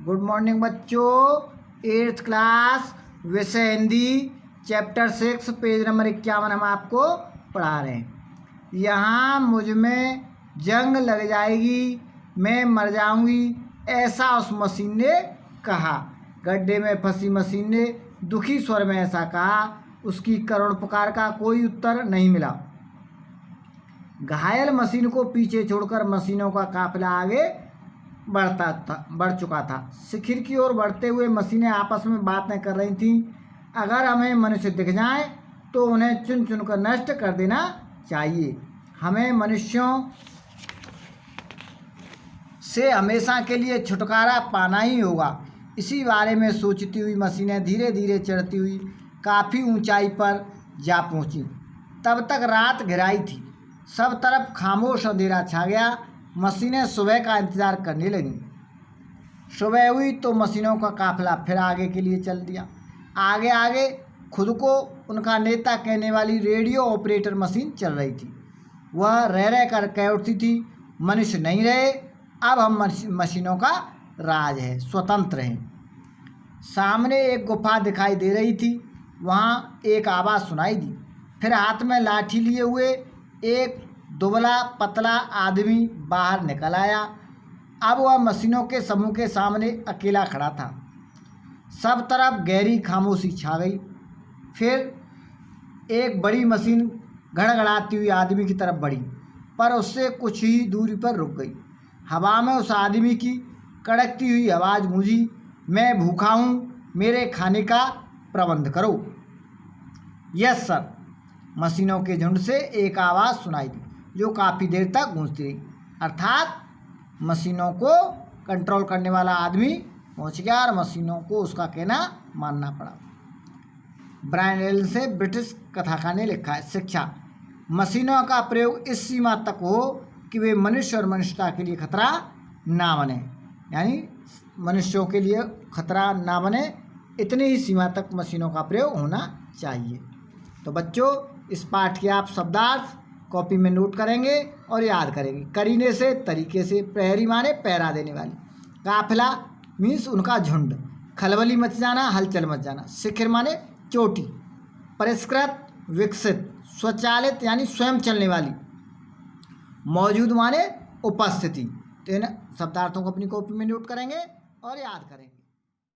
Good morning बच्चों। 8th class विषय Hindi chapter 6 page number 51 हम आपको पढ़ा रहे हैं। यहाँ मुझ में जंग लग जाएगी, मैं मर जाऊंगी, ऐसा उस मशीन ने कहा। गड्ढे में फंसी मशीन ने दुखी स्वर में ऐसा कहा। उसकी करुण पुकार का कोई उत्तर नहीं मिला। घायल मशीन को पीछे छोड़कर मशीनों का काफिला आगे बढ़ चुका था। शिखर की ओर बढ़ते हुए मशीनें आपस में बातें कर रही थीं। अगर हमें मनुष्य दिख जाएं तो उन्हें चुन चुन कर नष्ट कर देना चाहिए। हमें मनुष्यों से हमेशा के लिए छुटकारा पाना ही होगा। इसी बारे में सोचती हुई मशीनें धीरे धीरे चढ़ती हुई काफ़ी ऊंचाई पर जा पहुंची। तब तक रात घिराई थी, सब तरफ खामोश अंधेरा छा गया। मशीनें सुबह का इंतज़ार करने लगीं। सुबह हुई तो मशीनों का काफिला फिर आगे के लिए चल दिया। आगे आगे खुद को उनका नेता कहने वाली रेडियो ऑपरेटर मशीन चल रही थी। वह रह रह कर कह उठती थी, मनुष्य नहीं रहे, अब हम मशीनों का राज है, स्वतंत्र हैं। सामने एक गुफा दिखाई दे रही थी। वहाँ एक आवाज़ सुनाई दी। फिर हाथ में लाठी लिए हुए एक दुबला पतला आदमी बाहर निकल आया। अब वह मशीनों के समूह के सामने अकेला खड़ा था। सब तरफ गहरी खामोशी छा गई। फिर एक बड़ी मशीन गड़गड़ाती हुई आदमी की तरफ बढ़ी, पर उससे कुछ ही दूरी पर रुक गई। हवा में उस आदमी की कड़कती हुई आवाज़ गूंजी, मैं भूखा हूँ, मेरे खाने का प्रबंध करो। Yes sir. मशीनों के झुंड से एक आवाज़ सुनाई दी जो काफ़ी देर तक गूंजती रही। अर्थात मशीनों को कंट्रोल करने वाला आदमी पहुंच गया और मशीनों को उसका कहना मानना पड़ा। ब्रायन एलन से ब्रिटिश कथाकार ने लिखा है, शिक्षा मशीनों का प्रयोग इस सीमा तक हो कि वे मनुष्य और मनुष्यता के लिए खतरा ना बने। यानी मनुष्यों के लिए खतरा ना बने, इतनी ही सीमा तक मशीनों का प्रयोग होना चाहिए। तो बच्चों, इस पाठ के आप शब्दार्थ कॉपी में नोट करेंगे और याद करेंगे। करीने से तरीके से, प्रहरी माने पहरा देने वाली, काफिला मीन्स उनका झुंड, खलबली मच जाना, हलचल मच जाना, शिखर माने चोटी, परिष्कृत विकसित, स्वचालित यानी स्वयं चलने वाली, मौजूद माने उपस्थिति। तो इन शब्दार्थों को अपनी कॉपी में नोट करेंगे और याद करेंगे।